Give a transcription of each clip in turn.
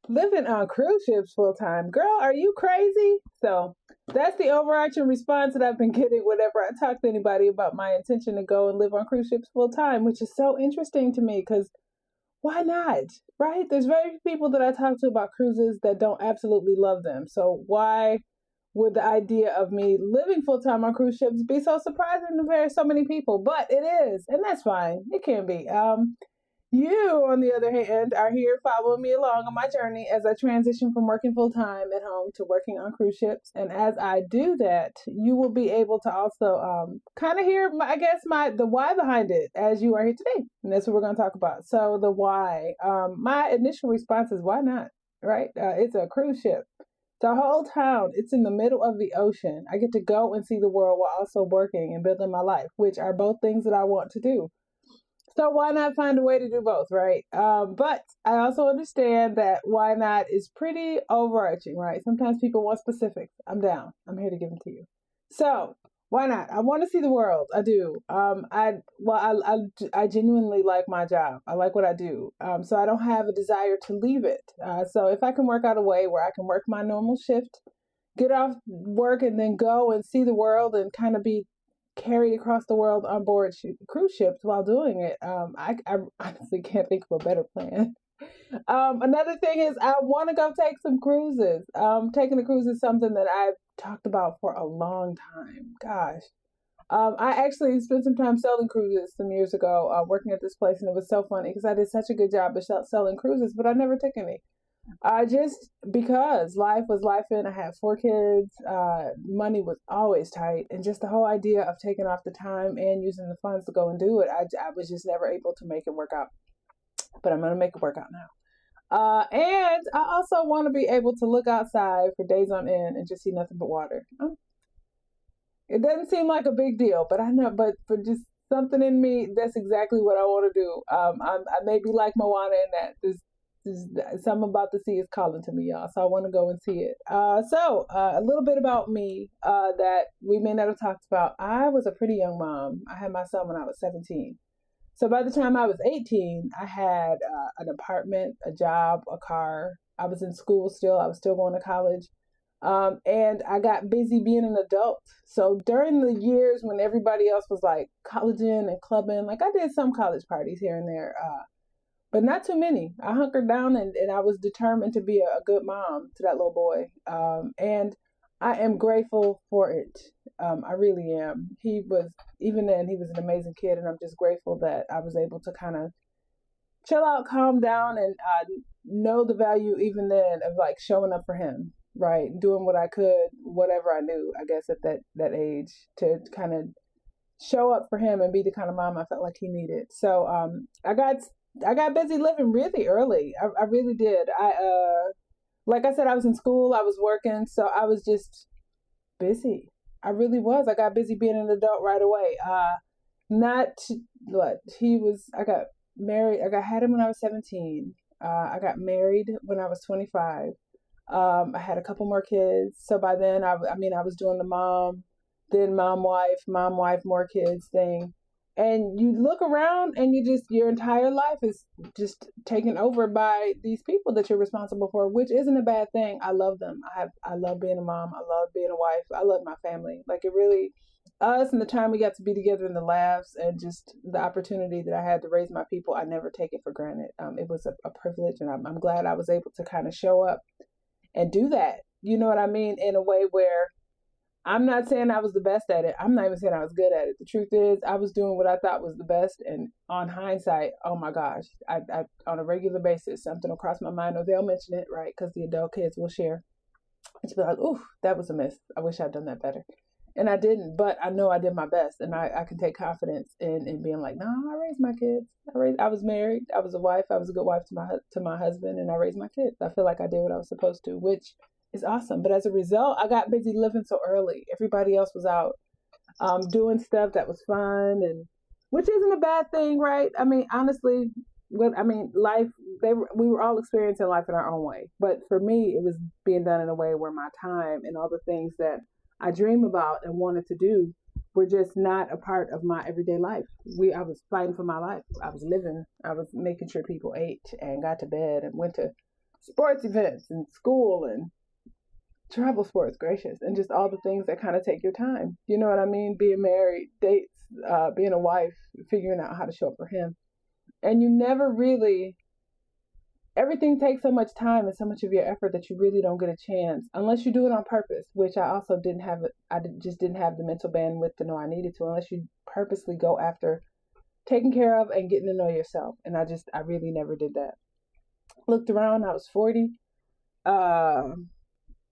Living on cruise ships full time. Girl, are you crazy? So that's the overarching response that I've been getting whenever I talk to anybody about my intention to go and live on cruise ships full time, which is so interesting to me because why not? Right? There's very few people that I talk to about cruises that don't absolutely love them. So why would the idea of me living full time on cruise ships be so surprising to so many people? But it is, and that's fine. It can be. You, on the other hand, are here following me along on my journey as I transition from working full time at home to working on cruise ships. And as I do that, you will be able to also kind of hear, the why behind it as you are here today. And that's what we're going to talk about. So the why. My initial response is why not? Right? It's a cruise ship. The whole town. It's in the middle of the ocean. I get to go and see the world while also working and building my life, which are both things that I want to do. So why not find a way to do both, right? But I also understand that why not is pretty overarching, right? Sometimes people want specifics. I'm down. I'm here to give them to you. So why not? I want to see the world. I do. I genuinely like my job. I like what I do. So I don't have a desire to leave it. So if I can work out a way where I can work my normal shift, get off work, and then go and see the world and kind of be carried across the world on board cruise ships while doing it. I honestly can't think of a better plan. Another thing is I want to go take some cruises. Taking a cruise is something that I've talked about for a long time. Gosh. I actually spent some time selling cruises some years ago, working at this place, and it was so funny because I did such a good job of selling cruises, but I never took any. Just because life was life, and I had four kids, money was always tight, and just the whole idea of taking off the time and using the funds to go and do it, I was just never able to make it work out. But I'm going to make it work out now. And I also want to be able to look outside for days on end and just see nothing but water. It doesn't seem like a big deal, but I know, but for just something in me, that's exactly what I want to do. I may be like Moana in that there's something about the sea is calling to me, y'all. So I want to go and see it. A little bit about me that we may not have talked about. I was a pretty young mom. I had my son when I was 17. So by the time I was 18, I had an apartment, a job, a car. I was in school still. I was still going to college. And I got busy being an adult. So during the years when everybody else was like colleging and clubbing, like I did some college parties here and there, but not too many. I hunkered down and I was determined to be a good mom to that little boy. And I am grateful for it. I really am. Even then, he was an amazing kid, and I'm just grateful that I was able to kind of chill out, calm down, and know the value even then of like showing up for him, right? Doing what I could, whatever I knew, I guess at that age, to kind of show up for him and be the kind of mom I felt like he needed. So I got busy living really early. I really did. Like I said, I was in school, I was working, so I was just busy. I really was. I got busy being an adult right away. Not what he was. I got married. Had him when I was 17. I got married when I was 25. I had a couple more kids. So by then, I was doing the then mom, wife, more kids thing. And you look around and your entire life is just taken over by these people that you're responsible for, which isn't a bad thing. I love them. I love being a mom. I love being a wife. I love my family. Like it really, us and the time we got to be together in the laughs and just the opportunity that I had to raise my people, I never take it for granted. It was a privilege, and I'm glad I was able to kind of show up and do that. You know what I mean? In a way where I'm not saying I was the best at it. I'm not even saying I was good at it. The truth is, I was doing what I thought was the best. And on hindsight, oh my gosh, I on a regular basis, something will cross my mind or they'll mention it, right? Because the adult kids will share. It's be like, ooh, that was a miss. I wish I'd done that better. And I didn't, but I know I did my best. And I can take confidence in being like, no, I raised my kids. I was married. I was a wife. I was a good wife to my husband, and I raised my kids. I feel like I did what I was supposed to, which is awesome. But as a result, I got busy living so early. Everybody else was out doing stuff that was fun, and which isn't a bad thing, right? I mean, honestly, life. We were all experiencing life in our own way. But for me, it was being done in a way where my time and all the things that I dream about and wanted to do were just not a part of my everyday life. I was fighting for my life. I was living. I was making sure people ate and got to bed and went to sports events and school and travel sports, gracious, and just all the things that kind of take your time. You know what I mean? Being married, dates, being a wife, figuring out how to show up for him. And you never really, everything takes so much time and so much of your effort that you really don't get a chance unless you do it on purpose, which I also didn't have. Just didn't have the mental bandwidth to know I needed to, unless you purposely go after taking care of and getting to know yourself. And I really never did that. Looked around, I was 40. Uh,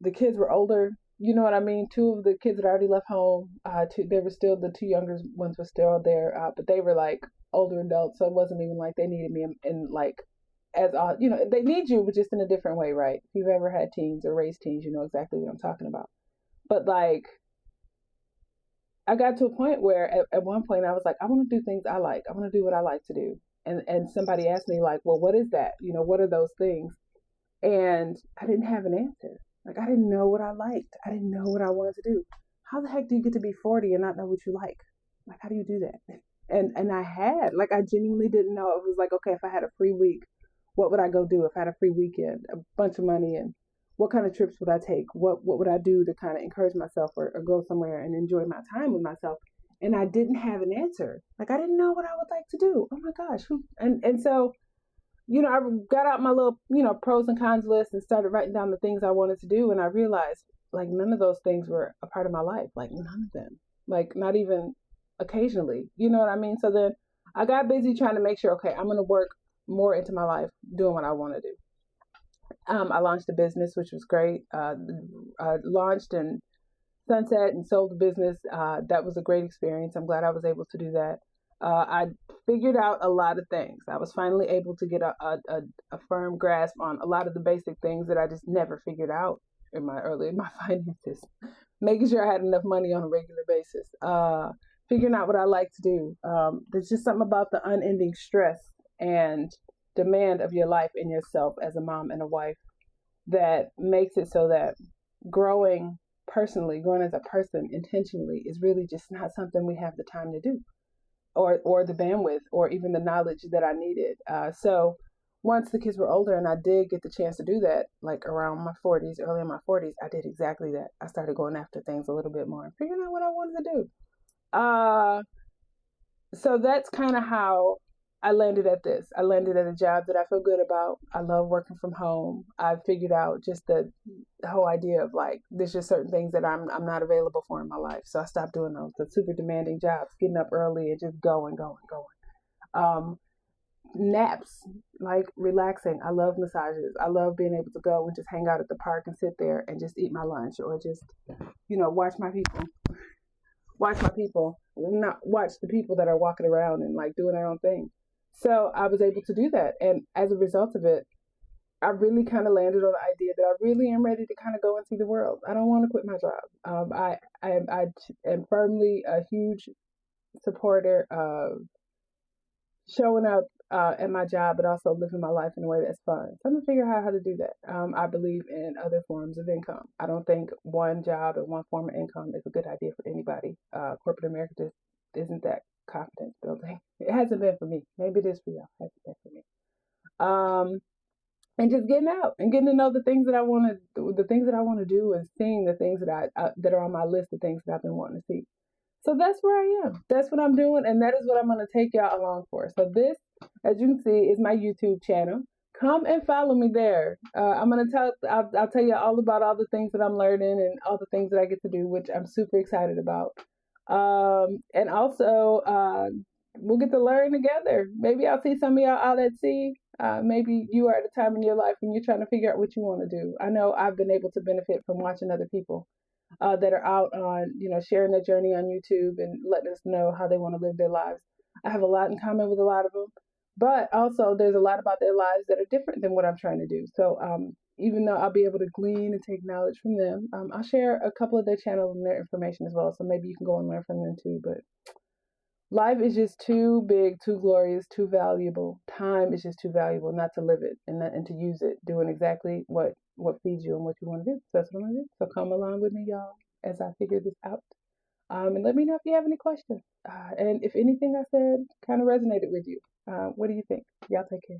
the kids were older. You know what I mean? Two of the kids had already left home. They were still, the two younger ones were still there, but they were like older adults, so it wasn't even like they needed me in like as you know, they need you, but just in a different way, right? If you've ever had teens or raised teens, you know exactly what I'm talking about. But like, I got to a point where at one point I was like, I want to do things I like. I want to do what I like to do. And somebody asked me like, well, what is that? You know, what are those things? And I didn't have an answer. Like, I didn't know what I liked. I didn't know what I wanted to do. How the heck do you get to be 40 and not know what you like? Like, how do you do that? And I had, like, I genuinely didn't know. It was like, okay, if I had a free week, what would I go do? If I had a free weekend, a bunch of money, and what kind of trips would I take? What would I do to kind of encourage myself, or go somewhere and enjoy my time with myself? And I didn't have an answer. Like, I didn't know what I would like to do. Oh my gosh. And so, you know, I got out my little, you know, pros and cons list and started writing down the things I wanted to do. And I realized like none of those things were a part of my life. Like none of them. Like not even occasionally. You know what I mean? So then I got busy trying to make sure, okay, I'm going to work more into my life doing what I want to do. I launched a business, which was great. I launched and sunset and sold the business. That was a great experience. I'm glad I was able to do that. I figured out a lot of things. I was finally able to get a firm grasp on a lot of the basic things that I just never figured out in my finances. Making sure I had enough money on a regular basis. Figuring out what I like to do. There's just something about the unending stress and demand of your life and yourself as a mom and a wife that makes it so that growing personally, growing as a person intentionally is really just not something we have the time to do, or the bandwidth, or even the knowledge that I needed. So once the kids were older and I did get the chance to do that, like around my 40s, early in my 40s, I did exactly that. I started going after things a little bit more and figuring out what I wanted to do. Uh, so that's kind of how I landed at this. I landed at a job that I feel good about. I love working from home. I figured out just the whole idea of like there's just certain things that I'm not available for in my life. So I stopped doing those. The super demanding jobs, getting up early and just going, going, going. Naps, like relaxing. I love massages. I love being able to go and just hang out at the park and sit there and just eat my lunch, or just, you know, watch my people, not watch the people that are walking around and like doing their own thing. So I was able to do that. And as a result of it, I really kind of landed on the idea that I really am ready to kind of go and see the world. I don't want to quit my job. I am firmly a huge supporter of showing up at my job, but also living my life in a way that's fun. So I'm gonna figure out how to do that. I believe in other forms of income. I don't think one job and one form of income is a good idea for anybody. Corporate America just isn't that confidence building. It hasn't been for me. Maybe it is for y'all. It hasn't been for me. Um, and just getting out and getting to know the things that I want to do, and seeing the things that that are on my list of things that I've been wanting to see. So that's where I am. That's what I'm doing, and that is what I'm going to take y'all along for. So this, as you can see, is my YouTube channel. Come and follow me there. I'm going to I'll tell you all about all the things that I'm learning and all the things that I get to do, which I'm super excited about. And also, we'll get to learn together. Maybe I'll see some of y'all out at sea. Maybe you are at a time in your life when you're trying to figure out what you want to do. I know I've been able to benefit from watching other people that are out on, you know, sharing their journey on YouTube and letting us know how they want to live their lives. I have a lot in common with a lot of them, but also there's a lot about their lives that are different than what I'm trying to do. So even though I'll be able to glean and take knowledge from them, I'll share a couple of their channels and their information as well. So maybe you can go and learn from them too. But life is just too big, too glorious, too valuable. Time is just too valuable not to live it and to use it doing exactly what feeds you and what you want to do. So that's what I'm gonna do. So come along with me, y'all, as I figure this out. And let me know if you have any questions. And if anything I said kind of resonated with you. What do you think? Y'all take care.